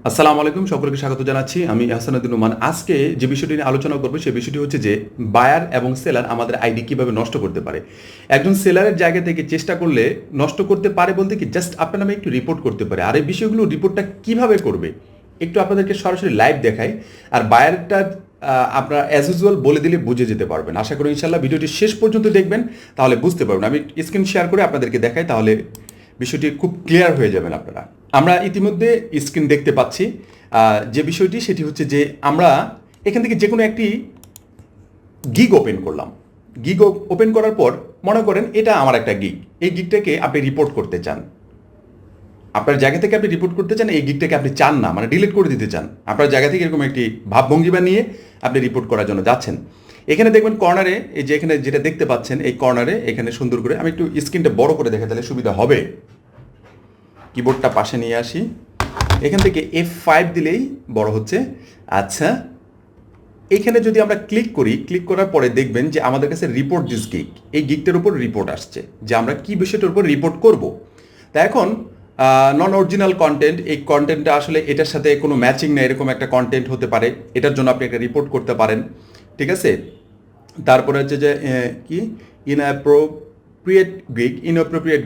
আসসালামু আলাইকুম, সকলকে স্বাগত জানাচ্ছি। আমি আহসান উদ্দিন নোমান। আজকে যে বিষয়টি নিয়ে আলোচনা করবো সেই বিষয়টি হচ্ছে যে বায়ার এবং সেলার আমাদের আইডি কিভাবে নষ্ট করতে পারে। একজন সেলারের জায়গা থেকে চেষ্টা করলে নষ্ট করতে পারে বলতে কি, জাস্ট আপনার নামে একটু রিপোর্ট করতে পারে। আর এই বিষয়গুলো রিপোর্টটা কিভাবে করবে একটু আপনাদেরকে সরাসরি লাইভ দেখাই। আর বায়ারটা আপনারা অ্যাজ ইউজুয়াল বলে দিলে বুঝে যেতে পারবেন। আশা করি ইনশাল্লাহ ভিডিওটি শেষ পর্যন্ত দেখবেন, তাহলে বুঝতে পারবেন। আমি স্ক্রিন শেয়ার করে আপনাদেরকে দেখাই, তাহলে বিষয়টি খুব ক্লিয়ার হয়ে যাবেন আপনারা। আমরা ইতিমধ্যে স্ক্রিন দেখতে পাচ্ছি। যে বিষয়টি সেটি হচ্ছে যে আমরা এখান থেকে যে কোনো একটি গিগ ওপেন করলাম। গিগ ওপেন করার পর মনে করেন এটা আমার একটা গিগ, এই গিগটাকে আপনি রিপোর্ট করতে চান। আপনার জায়গা থেকে আপনি রিপোর্ট করতে চান, এই গিগটাকে আপনি চান না, মানে ডিলিট করে দিতে চান। আপনার জায়গা থেকে এরকম একটি ভাবভঙ্গিমা নিয়ে আপনি রিপোর্ট করার জন্য যাচ্ছেন। এখানে দেখবেন কর্নারে, এই যে এখানে যেটা দেখতে পাচ্ছেন, এই কর্নারে এখানে সুন্দর করে আমি একটু স্ক্রিনটা বড় করে দেখা, তাহলে সুবিধা হবে। কিবোর্ডটা পাশে নিয়ে আসি, এখান থেকে F5 দিলেই বড় হচ্ছে। আচ্ছা, এখানে যদি আমরা ক্লিক করি, ক্লিক করার পরে দেখবেন যে আমাদের কাছে রিপোর্ট দিস গিগ, এই গিগটার উপর রিপোর্ট আসছে যে আমরা কি বিষয়টার উপর রিপোর্ট করব। তা এখন নন অরিজিনাল কন্টেন্ট, এই কন্টেন্টটা আসলে এটার সাথে কোনো ম্যাচিং না, এরকম একটা কন্টেন্ট হতে পারে, এটার জন্য আপনি একটা রিপোর্ট করতে পারেন। ঠিক আছে, তারপরে হচ্ছে যে কি ইনঅ্যাপ্রোপ্রিয়েট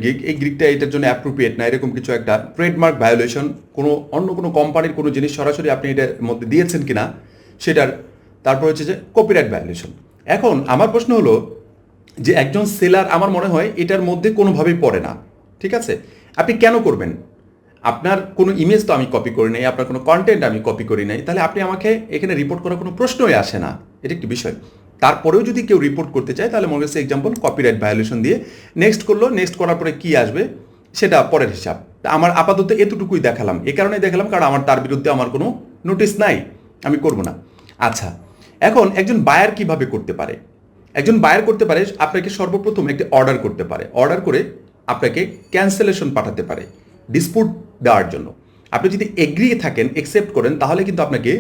গিগ, এই গিগটা এটার জন্য অ্যাপ্রোপ্রিয়েট না, এরকম কিছু একটা ট্রেডমার্ক ভায়োলেশন, কোনো অন্য কোনো কোম্পানির কোনো জিনিস সরাসরি আপনি এটার মধ্যে দিয়েছেন কিনা সেটার। তারপর হচ্ছে যে কপিরাইট ভায়োলেশন। এখন আমার প্রশ্ন হলো যে একজন সেলার আমার মনে হয় এটার মধ্যে কোনোভাবেই পড়ে না। ঠিক আছে, আপনি কেন করবেন? আপনার কোনো ইমেজ তো আমি কপি করি নাই, আপনার কোনো কন্টেন্ট আমি কপি করি নাই, তাহলে আপনি আমাকে এখানে রিপোর্ট করার কোনো প্রশ্নই আসে না। এটা একটি বিষয়। তারপরেও যদি কেউ রিপোর্ট করতে চায়, তাহলে মনে হচ্ছে এক্সাম্পল কপিরাইট ভায়োলেশন দিয়ে নেক্সট করলো, নেক্সট করার পরে কি আসবে সেটা পরের হিসাব। আমার আপাতত এতটুকুই দেখালাম, এ কারণেই দেখালাম কারণ আমার তার বিরুদ্ধে আমার কোনো নোটিশ নাই, আমি করব না। আচ্ছা, এখন একজন বায়ার কিভাবে করতে পারে? একজন বায়ার করতে পারে, আপনাকে সর্বপ্রথম একটি অর্ডার করতে পারে, অর্ডার করে আপনাকে ক্যান্সেলেশন পাঠাতে পারে ডিসপুট দেওয়ার জন্য। আপনি যদি এগ্রি থাকেন, অ্যাকসেপ্ট করেন, তাহলে কিন্তু আপনাকে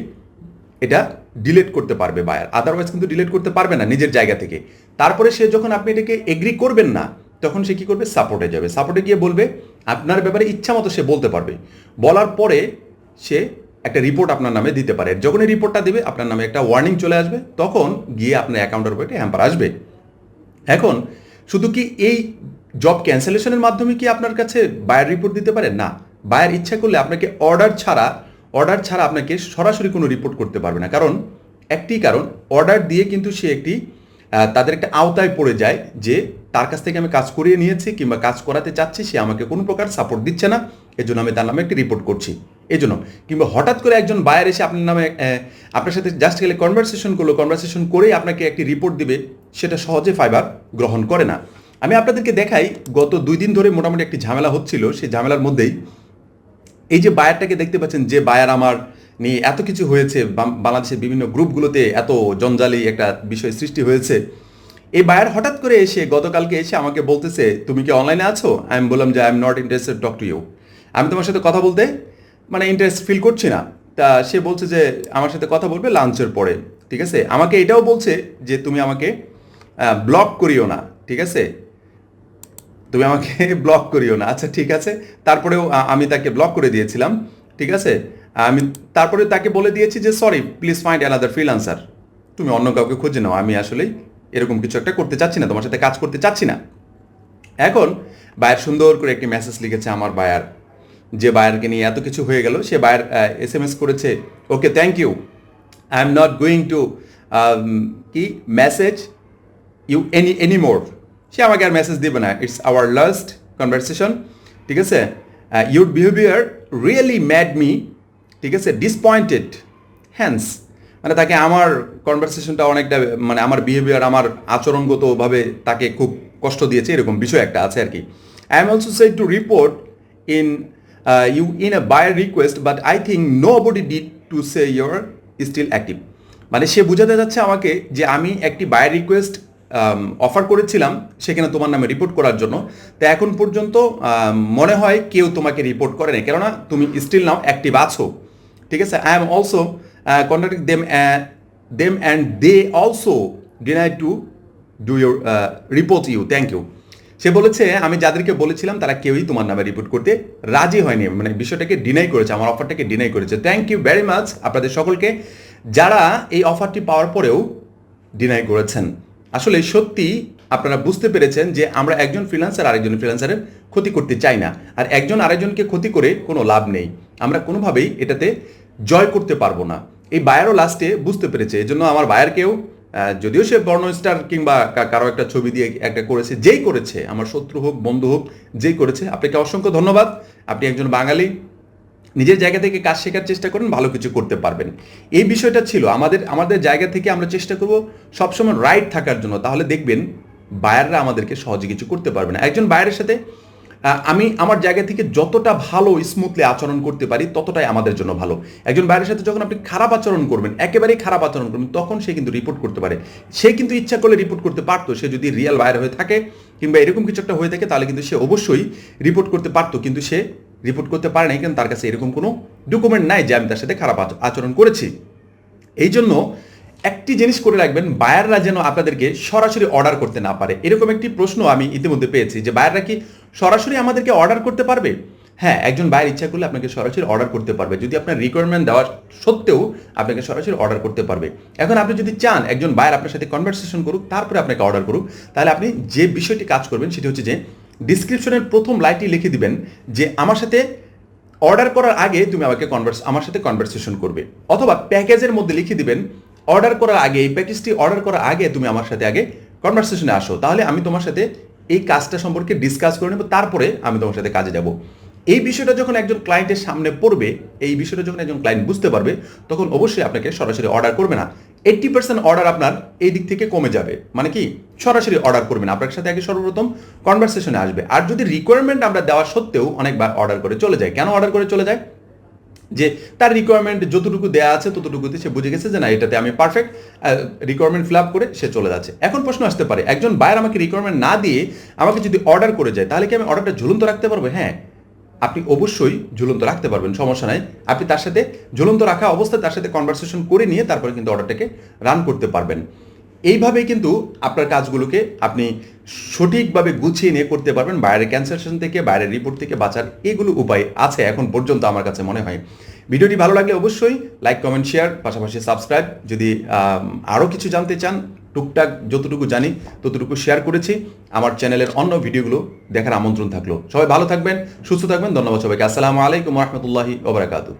এটা ডিলিট করতে পারবে বায়ার, আদারওয়াইজ কিন্তু ডিলিট করতে পারবে না নিজের জায়গা থেকে। তারপরে সে যখন আপনি এটাকে এগ্রি করবেন না, তখন সে কী করবে? সাপোর্টে যাবে, সাপোর্টে গিয়ে বলবে আপনার ব্যাপারে ইচ্ছা মতো সে বলতে পারবে। বলার পরে সে একটা রিপোর্ট আপনার নামে দিতে পারে। যখন এই রিপোর্টটা দেবে আপনার নামে একটা ওয়ার্নিং চলে আসবে, তখন গিয়ে আপনার অ্যাকাউন্টের উপর একটা হ্যাম্পার আসবে। এখন শুধু কি এই জব ক্যান্সেলেশনের মাধ্যমে কি আপনার কাছে বায়ার রিপোর্ট দিতে পারে? না, বায়ার ইচ্ছা করলে আপনাকে অর্ডার ছাড়া আপনাকে সরাসরি কোনো রিপোর্ট করতে পারবে না। কারণ একটি কারণ, অর্ডার দিয়ে কিন্তু সে একটি তাদের একটা আওতায় পড়ে যায় যে তার কাছ থেকে আমি কাজ করিয়ে নিয়েছি কিংবা কাজ করাতে চাচ্ছি, সে আমাকে কোনো প্রকার সাপোর্ট দিচ্ছে না, এজন্য আমি তার নামে একটি রিপোর্ট করছি। এজন্য কিংবা হঠাৎ করে একজন বায়ার এসে আপনার নামে আপনার সাথে জাস্ট গেলে কনভারসেশন করলো, কনভারসেশন করেই আপনাকে একটি রিপোর্ট দিবে, সেটা সহজে ফাইবার গ্রহণ করে না। আমি আপনাদেরকে দেখাই, গত 2 দিন ধরে মোটামুটি একটি ঝামেলা হচ্ছিল। সেই ঝামেলার মধ্যেই এই যে বায়ারটাকে দেখতে পাচ্ছেন, যে বায়ার আমার নিয়ে এত কিছু হয়েছে, বাংলাদেশের বিভিন্ন গ্রুপগুলোতে এত জঞ্জালি একটা বিষয় সৃষ্টি হয়েছে, এই বায়ার হঠাৎ করে এসে গতকালকে এসে আমাকে বলতেছে, তুমি কি অনলাইনে আছো? আমি বললাম যে I am not interested talk to you, আমি তোমার সাথে কথা বলতে মানে ইন্টারেস্ট ফিল করছি না। তা সে বলছে যে আমার সাথে কথা বলবে লাঞ্চের পরে। ঠিক আছে, আমাকে এটাও বলছে যে তুমি আমাকে ব্লক করিও না। ঠিক আছে, তুমি আমাকে ব্লক করিও না। আচ্ছা ঠিক আছে, তারপরেও আমি তাকে ব্লক করে দিয়েছিলাম। ঠিক আছে, আমি তারপরে তাকে বলে দিয়েছি যে sorry, please find another freelancer, তুমি অন্য কাউকে খুঁজে নাও, আমি আসলেই এরকম কিছু একটা করতে চাচ্ছি না, তোমার সাথে কাজ করতে চাচ্ছি না। এখন বায়ার সুন্দর করে একটি মেসেজ লিখেছে, আমার বায়ার, যে বায়ারকে নিয়ে এত কিছু হয়ে গেল, সে বায়ার SMS করেছে, okay thank you, I am not going to কি মেসেজ ইউ এনি মোর। সে আমাকে আর মেসেজ দেবে না, ইটস আওয়ার লাস্ট কনভারসেশন। ঠিক আছে, your behaviour really mad me, ঠিক আছে, ডিসপয়েন্টেড হ্যান্স, মানে তাকে আমার কনভারসেশনটা অনেকটা, মানে আমার বিহেভিয়ার, আমার আচরণগতভাবে তাকে খুব কষ্ট দিয়েছে, এরকম বিষয় একটা আছে আর কি। I am also said to report in you in a buyer request, but I think nobody did to say your still active. মানে সে বোঝাতে যাচ্ছে আমাকে যে আমি একটি বায়ার রিকোয়েস্ট অফার করেছিলাম সেখানে তোমার নামে রিপোর্ট করার জন্য, তো এখন পর্যন্ত মনে হয় কেউ তোমাকে রিপোর্ট করে না, কেননা তুমি স্টিল নাও অ্যাক্টিভ আছো। ঠিক আছে, I am also contacting them and they also deny to do your report you, thank you. সে বলেছে আমি যাদেরকে বলেছিলাম তারা কেউই তোমার নামে রিপোর্ট করতে রাজি হয়নি, মানে বিষয়টাকে ডিনাই করেছে, আমার অফারটাকে ডিনাই করেছে। থ্যাংক ইউ ভেরি মাচ আপনাদের সকলকে যারা এই অফারটি পাওয়ার পরেও ডিনাই করেছেন। আসলে সত্যি আপনারা বুঝতে পেরেছেন যে আমরা একজন ফ্রিল্যান্সার আরেকজন ফ্রিল্যান্সারের ক্ষতি করতে চাই না, আর একজন আরেকজনকে ক্ষতি করে কোনো লাভ নেই, আমরা কোনোভাবেই এটাতে জয় করতে পারবো না। এই বায়ারও লাস্টে বুঝতে পেরেছে, এই জন্য আমার বায়ারকেও যদিও সে বর্ণ স্টার কিংবা কারো একটা ছবি দিয়ে একটা করেছে, যেই করেছে, আমার শত্রু হোক বন্ধু হোক, যেই করেছে, আপনাকে অসংখ্য ধন্যবাদ। আপনি একজন বাঙালি, নিজের জায়গা থেকে কাজ শেখার চেষ্টা করেন, ভালো কিছু করতে পারবেন। এই বিষয়টা ছিল আমাদের জায়গা থেকে আমরা চেষ্টা করব সবসময় রাইট থাকার জন্য, তাহলে দেখবেন বায়াররা আমাদেরকে সহজে কিছু করতে পারবে না। একজন বায়ারের সাথে আমি আমার জায়গা থেকে যতটা ভালো স্মুথলি আচরণ করতে পারি ততটাই আমাদের জন্য ভালো। একজন বায়ারের সাথে যখন আপনি খারাপ আচরণ করবেন, একেবারেই খারাপ আচরণ করবেন, তখন সে কিন্তু রিপোর্ট করতে পারে। সে কিন্তু ইচ্ছা করলে রিপোর্ট করতে পারতো, সে যদি রিয়েল বায়ার হয়ে থাকে কিংবা এরকম কিছু একটা হয়ে থাকে তাহলে কিন্তু সে অবশ্যই রিপোর্ট করতে পারতো, কিন্তু সে রিপোর্ট করতে পারে নাই, কারণ তার কাছে এরকম কোনো ডকুমেন্ট নাই যে আমি তার সাথে খারাপ আচরণ করেছি। এই জন্য একটি জিনিস করে রাখবেন, বায়াররা যেন আপনাদেরকে সরাসরি অর্ডার করতে না পারে। এরকম একটি প্রশ্ন আমি ইতিমধ্যে পেয়েছি যে বায়াররা কি সরাসরি আমাদেরকে অর্ডার করতে পারবে? হ্যাঁ, একজন বায়ার ইচ্ছা করলে আপনাকে সরাসরি অর্ডার করতে পারবে, যদি আপনার রিকোয়ারমেন্ট দেওয়া সত্ত্বেও আপনাকে সরাসরি অর্ডার করতে পারবে। এখন আপনি যদি চান একজন বায়ার আপনার সাথে কনভারসেশন করুক, তারপরে আপনাকে অর্ডার করুক, তাহলে আপনি যে বিষয়টি কাজ করবেন সেটি হচ্ছে যে ডিসক্রিপশনের প্রথম লাইনটি লিখে দিবেন যে আমার সাথে অর্ডার করার আগে তুমি আমার সাথে কনভারসেশন করবে, অথবা প্যাকেজের মধ্যে লিখে দিবেন অর্ডার করার আগে, এই প্যাকেজটি অর্ডার করার আগে তুমি আমার সাথে আগে কনভারসেশনে আসো, তাহলে আমি তোমার সাথে এই কাজটা সম্পর্কে ডিসকাস করে নেব, তারপরে আমি তোমার সাথে কাজে যাব। এই বিষয়টা যখন একজন ক্লায়েন্টের সামনে পড়বে, এই বিষয়টা যখন একজন ক্লায়েন্ট বুঝতে পারবে, তখন অবশ্যই আপনাকে সরাসরি অর্ডার করবে না। 80% অর্ডার আপনার এই দিক থেকে কমে যাবে। মানে কি, সরাসরি অর্ডার করবে না, আপনার সাথে আগে সর্বপ্রথম কনভারসেশনে আসবে। আর যদি রিকোয়ারমেন্ট আমরা দেওয়া সত্ত্বেও অনেকবার অর্ডার করে চলে যায়, কেন অর্ডার করে চলে যায়? যে তার রিকোয়ারমেন্ট যতটুকু দেওয়া আছে ততটুকুতে সে বুঝে গেছে যে না, এটাতে আমি পারফেক্ট, রিকোয়ারমেন্ট ফিল আপ করে সে চলে যাচ্ছে। এখন প্রশ্ন আসতে পারে, একজন বায়ার আমাকে রিকোয়ারমেন্ট না দিয়ে আমাকে যদি অর্ডার করে যায়, তাহলে কি আমি অর্ডারটা ঝুলন্ত রাখতে পারবো? হ্যাঁ, আপনি অবশ্যই ঝুলন্ত রাখতে পারবেন, সমস্যা নাই। আপনি তার সাথে ঝুলন্ত রাখা অবস্থায় তার সাথে কনভারসেশন করে নিয়ে তারপরে কিন্তু অর্ডারটাকে রান করতে পারবেন। এইভাবেই কিন্তু আপনার কাজগুলোকে আপনি সঠিকভাবে গুছিয়ে নিয়ে করতে পারবেন। বাইরের ক্যান্সেলেশন থেকে, বাইরের রিপোর্ট থেকে বাঁচার এগুলো উপায় আছে এখন পর্যন্ত আমার কাছে মনে হয়। ভিডিওটি ভালো লাগলে অবশ্যই লাইক, কমেন্ট, শেয়ার, পাশাপাশি সাবস্ক্রাইব। যদি আরও কিছু জানতে চান, টুকটাক যতটুকু জানি ততটুকু শেয়ার করেছি। আমার চ্যানেলের অন্য ভিডিওগুলো দেখার আমন্ত্রণ থাকলো। সবাই ভালো থাকবেন, সুস্থ থাকবেন। ধন্যবাদ সবাইকে। আসসালামু আলাইকুম ওয়া রাহমাতুল্লাহি ওয়া বারাকাতুহু।